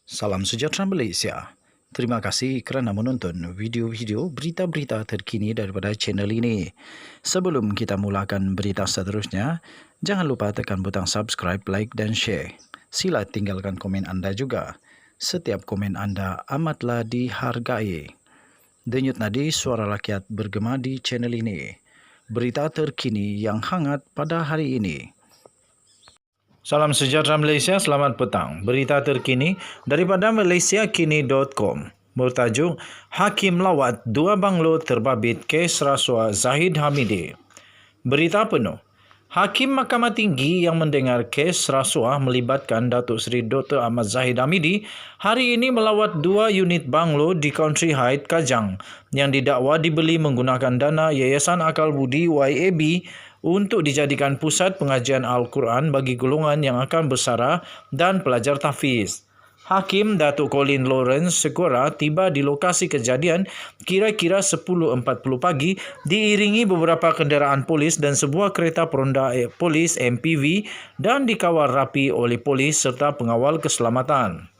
Salam sejahtera Malaysia. Terima kasih kerana menonton video-video berita-berita terkini daripada channel ini. Sebelum kita mulakan berita seterusnya, jangan lupa tekan butang subscribe, like dan share. Sila tinggalkan komen anda juga. Setiap komen anda amatlah dihargai. Denyut nadi suara rakyat bergema di channel ini. Berita terkini yang hangat pada hari ini. Salam sejahtera Malaysia, selamat petang. Berita terkini daripada malaysiakini.com. Bertajuk, Hakim lawat 2 banglo terbabit kes rasuah Zahid Hamidi. Berita penuh. Hakim Mahkamah Tinggi yang mendengar kes rasuah melibatkan Datuk Seri Dr. Ahmad Zahid Hamidi hari ini melawat 2 unit banglo di Country Heights, Kajang yang didakwa dibeli menggunakan dana Yayasan Akal Budi YAB untuk dijadikan pusat pengajian Al-Quran bagi golongan yang akan bersara dan pelajar tahfiz. Hakim Datuk Colin Lawrence Segura tiba di lokasi kejadian kira-kira 10.40 pagi diiringi beberapa kenderaan polis dan sebuah kereta peronda polis MPV dan dikawal rapi oleh polis serta pengawal keselamatan.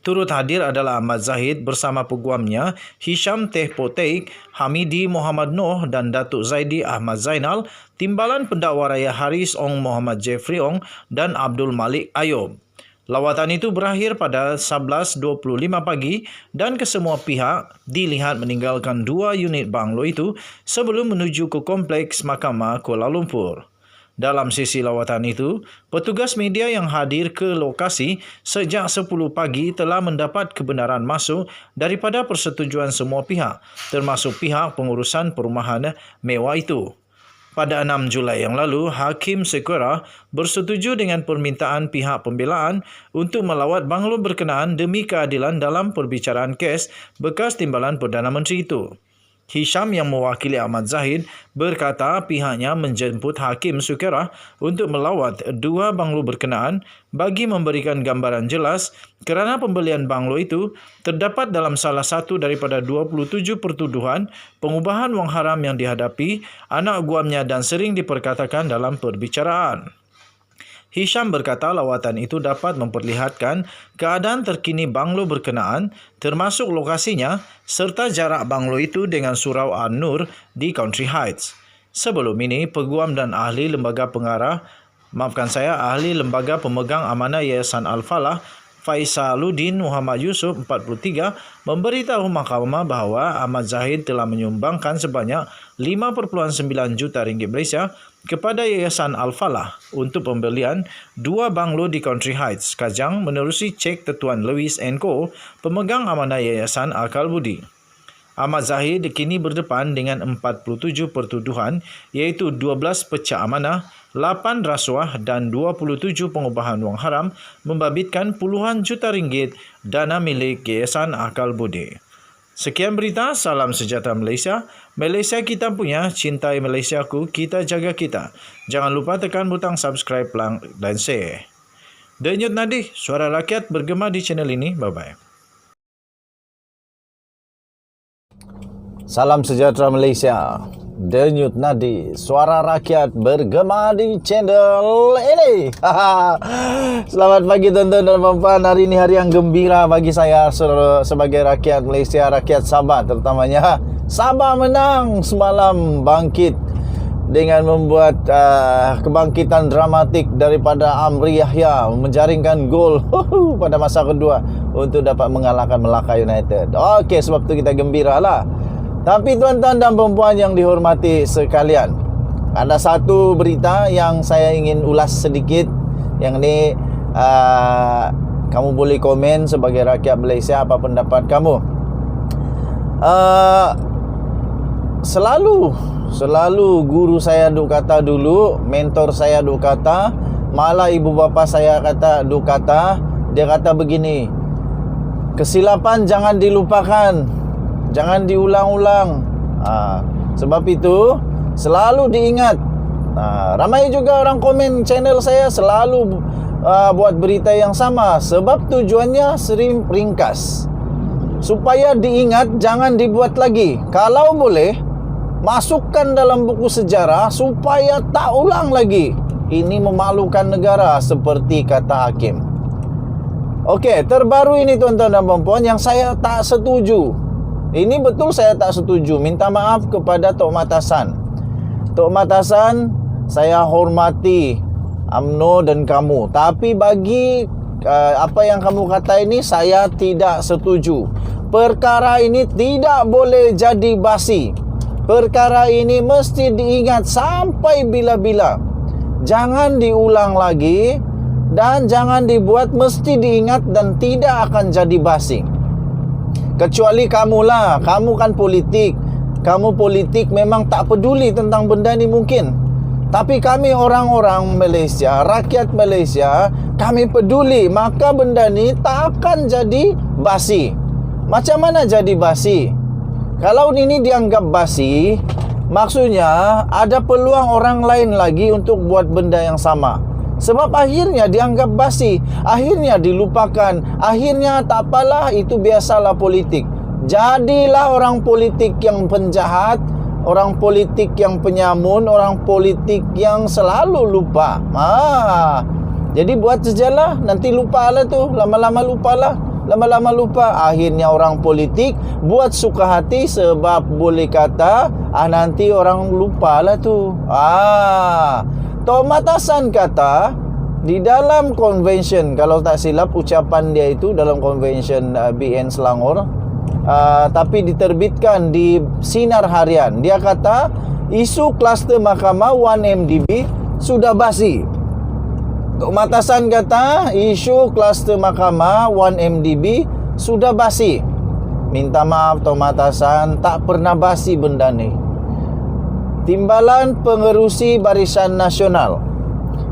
Turut hadir adalah Ahmad Zahid bersama peguamnya Hisham Teh Poteik, Hamidi Muhammad Noh dan Datuk Zaidi Ahmad Zainal, Timbalan Pendakwa Raya Haris Ong Muhammad Jeffrey Ong dan Abdul Malik Ayub. Lawatan itu berakhir pada 11.25 pagi dan kesemua pihak dilihat meninggalkan 2 unit banglo itu sebelum menuju ke kompleks Mahkamah Kuala Lumpur. Dalam sesi lawatan itu, petugas media yang hadir ke lokasi sejak 10 pagi telah mendapat kebenaran masuk daripada persetujuan semua pihak, termasuk pihak pengurusan perumahan mewah itu. Pada 6 Julai yang lalu, Hakim Segura bersetuju dengan permintaan pihak pembelaan untuk melawat banglo berkenaan demi keadilan dalam perbicaraan kes bekas Timbalan Perdana Menteri itu. Hisham yang mewakili Ahmad Zahid berkata pihaknya menjemput Hakim Segura untuk melawat 2 banglo berkenaan bagi memberikan gambaran jelas kerana pembelian banglo itu terdapat dalam salah satu daripada 27 pertuduhan pengubahan wang haram yang dihadapi anak guamnya dan sering diperkatakan dalam perbicaraan. Hisham berkata lawatan itu dapat memperlihatkan keadaan terkini banglo berkenaan termasuk lokasinya serta jarak banglo itu dengan Surau An-Nur di Country Heights. Sebelum ini, peguam dan ahli lembaga pemegang amanah Yayasan Al-Falah Faisaluddin Muhammad Yusuf 43 memberitahu mahkamah bahawa Ahmad Zahid telah menyumbangkan sebanyak 5.9 juta ringgit Malaysia kepada Yayasan Al-Falah untuk pembelian 2 banglo di Country Heights, Kajang menerusi cek Tuan Lewis & Co, pemegang amanah Yayasan Akal Budi. Ahmad Zahid kini berdepan dengan 47 pertuduhan iaitu 12 pecah amanah, 8 rasuah dan 27 pengubahan wang haram membabitkan puluhan juta ringgit dana milik Yayasan Akal Budi. Sekian berita, salam sejahtera Malaysia. Malaysia kita punya, cintai Malaysiaku, kita jaga kita. Jangan lupa tekan butang subscribe, like dan share. Denyut nadi, suara rakyat bergema di channel ini. Bye-bye. Salam sejahtera Malaysia. Denyut nadi, suara rakyat bergema di channel ini. Selamat pagi tuan-tuan dan puan-puan. Hari ini hari yang gembira bagi saya sebagai rakyat Malaysia, rakyat Sabah terutamanya. Sabah menang semalam, bangkit dengan membuat kebangkitan dramatik daripada Amri Yahya menjaringkan gol pada masa kedua untuk dapat mengalahkan Melaka United. Okey, sebab tu kita gembiralah. Tapi tuan-tuan dan perempuan yang dihormati sekalian, ada satu berita yang saya ingin ulas sedikit. Yang ni kamu boleh komen sebagai rakyat Malaysia apa pendapat kamu. Selalu guru saya duk kata dulu, mentor saya duk kata, malah ibu bapa saya kata duk kata, dia kata begini, kesilapan jangan dilupakan, jangan diulang-ulang. Sebab itu selalu diingat. Ramai juga orang komen channel saya selalu buat berita yang sama. Sebab tujuannya sering ringkas, supaya diingat, jangan dibuat lagi. Kalau boleh, masukkan dalam buku sejarah supaya tak ulang lagi. Ini memalukan negara, seperti kata hakim. Okey, terbaru ini tuan-tuan dan puan-puan yang saya tak setuju. Ini betul saya tak setuju. Minta maaf kepada Tok Matasan. Tok Matasan, saya hormati UMNO dan kamu. Tapi bagi apa yang kamu kata ini, saya tidak setuju. Perkara ini tidak boleh jadi basi. Perkara ini mesti diingat sampai bila-bila. Jangan diulang lagi dan jangan dibuat, mesti diingat dan tidak akan jadi basi. Kecuali kamulah, kamu kan politik. Kamu politik memang tak peduli tentang benda ni mungkin. Tapi kami orang-orang Malaysia, rakyat Malaysia, kami peduli. Maka benda ni tak akan jadi basi. Macam mana jadi basi? Kalau ini dianggap basi, maksudnya ada peluang orang lain lagi untuk buat benda yang sama. Sebab akhirnya dianggap basi, akhirnya dilupakan, akhirnya tak apalah, itu biasalah politik. Jadilah orang politik yang penjahat, orang politik yang penyamun, orang politik yang selalu lupa. Jadi buat sajalah, nanti lupalah tu, lama-lama lupalah. Lama-lama lupa. Akhirnya orang politik buat suka hati sebab boleh kata nanti orang lupalah tu. Tok Matasan kata di dalam convention, kalau tak silap ucapan dia itu dalam convention BN Selangor, tapi diterbitkan di Sinar Harian. Dia kata isu kluster mahkamah 1MDB sudah basi. Tok Matasan kata isu kluster mahkamah 1MDB sudah basi. Minta maaf Tok Matasan, tak pernah basi benda ni. Timbalan Pengerusi Barisan Nasional,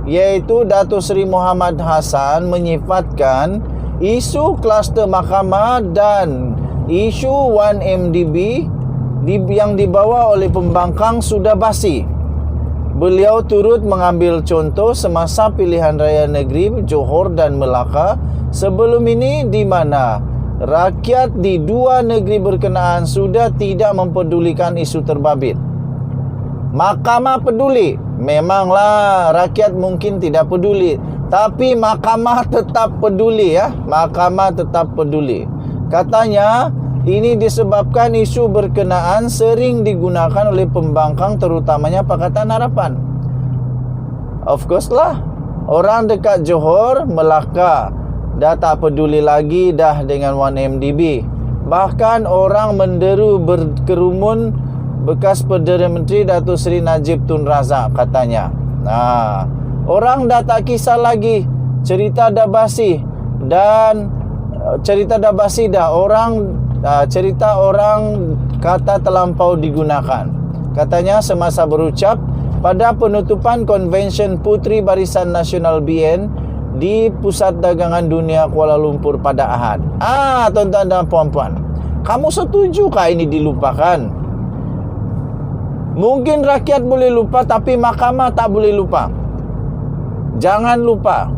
iaitu Datuk Seri Muhammad Hassan, menyifatkan isu kluster mahkamah dan isu 1MDB yang dibawa oleh pembangkang sudah basi. Beliau turut mengambil contoh semasa pilihan raya negeri Johor dan Melaka sebelum ini, di mana rakyat di dua negeri berkenaan sudah tidak mempedulikan isu terbabit. Mahkamah peduli. Memanglah rakyat mungkin tidak peduli, tapi mahkamah tetap peduli ya. Mahkamah tetap peduli. Katanya ini disebabkan isu berkenaan sering digunakan oleh pembangkang, terutamanya Pakatan Harapan. Of course lah, orang dekat Johor, Melaka dah tak peduli lagi dah dengan 1MDB. Bahkan orang menderu berkerumun bekas Perdana Menteri Datuk Seri Najib Tun Razak katanya. Orang dah tak kisah lagi, cerita dah basi dan cerita dah basi dah. Cerita orang kata terlampau digunakan. Katanya semasa berucap pada penutupan Konvensyen Puteri Barisan Nasional BN di Pusat Dagangan Dunia Kuala Lumpur pada Ahad. Tuan-tuan dan puan-puan, kamu setujukah ini dilupakan? Mungkin rakyat boleh lupa, tapi mahkamah tak boleh lupa. Jangan lupa.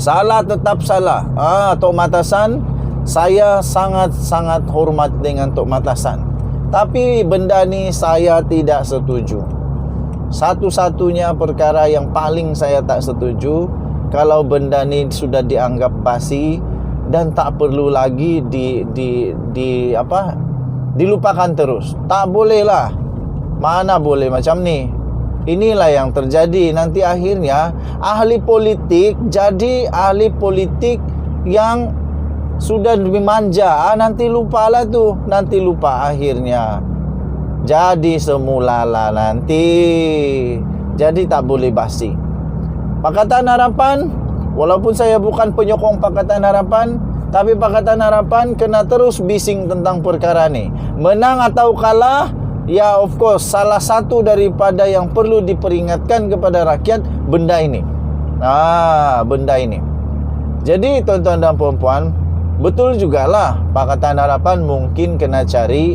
Salah tetap salah. Tok Matasan, saya sangat-sangat hormat dengan Tok Matasan. Tapi benda ni saya tidak setuju. Satu-satunya perkara yang paling saya tak setuju, kalau benda ni sudah dianggap basi dan tak perlu lagi dilupakan terus. Tak boleh lah. Mana boleh macam ni. Inilah yang terjadi. Nanti akhirnya ahli politik jadi ahli politik yang sudah dimanja. Nanti lupalah tu. Nanti lupa akhirnya. Jadi semulalah nanti. Jadi tak boleh basi. Pakatan Harapan, walaupun saya bukan penyokong Pakatan Harapan, tapi Pakatan Harapan kena terus bising tentang perkara ni. Menang atau kalah, ya of course, salah satu daripada yang perlu diperingatkan kepada rakyat benda ini. Benda ini. Jadi tuan-tuan dan puan-puan, betul jugalah Pakatan Harapan mungkin kena cari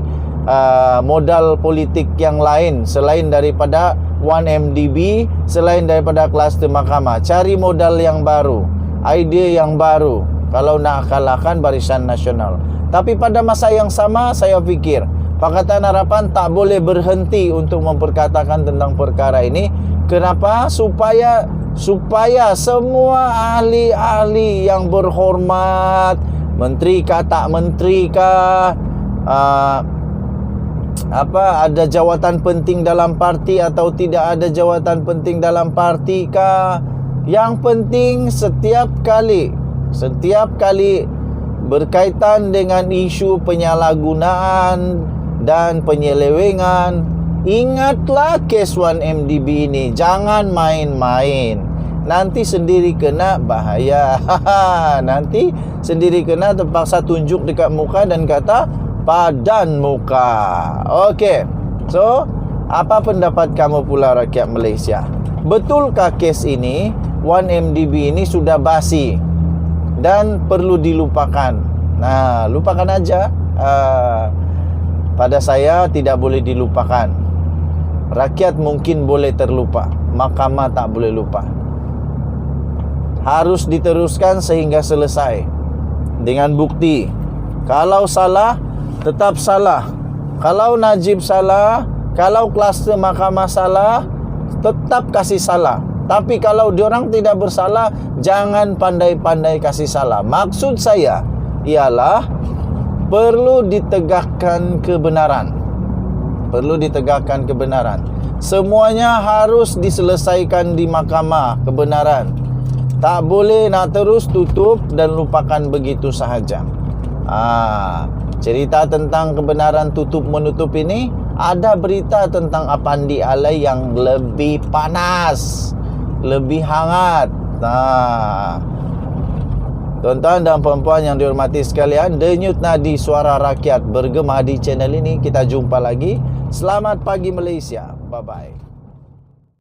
modal politik yang lain selain daripada 1MDB, selain daripada kluster mahkamah. Cari modal yang baru, idea yang baru kalau nak kalahkan Barisan Nasional. Tapi pada masa yang sama, saya fikir Pakatan Harapan tak boleh berhenti untuk memperkatakan tentang perkara ini. Kenapa? Supaya supaya semua ahli-ahli yang berhormat, menteri kah tak menteri kah, ada jawatan penting dalam parti atau tidak ada jawatan penting dalam parti kah, yang penting setiap kali berkaitan dengan isu penyalahgunaan dan penyelewengan, ingatlah kes 1MDB ini, jangan main-main. Nanti sendiri kena bahaya. Nanti sendiri kena terpaksa tunjuk dekat muka dan kata padan muka. Okey. So, apa pendapat kamu pula rakyat Malaysia? Betulkah kes ini 1MDB ini sudah basi dan perlu dilupakan? Nah, lupakan aja. Pada saya tidak boleh dilupakan. Rakyat mungkin boleh terlupa, mahkamah tak boleh lupa. Harus diteruskan sehingga selesai dengan bukti. Kalau salah, tetap salah. Kalau Najib salah, kalau kluster mahkamah salah, tetap kasih salah. Tapi kalau diorang tidak bersalah, jangan pandai-pandai kasih salah. Maksud saya ialah perlu ditegakkan kebenaran. Perlu ditegakkan kebenaran. Semuanya harus diselesaikan di mahkamah kebenaran. Tak boleh nak terus tutup dan lupakan begitu sahaja. Cerita tentang kebenaran tutup menutup ini, ada berita tentang Apandi Alai yang lebih panas, lebih hangat. Tuan-tuan dan puan-puan yang dihormati sekalian, Denyut Nadi Suara Rakyat bergema di channel ini. Kita jumpa lagi. Selamat pagi Malaysia. Bye-bye.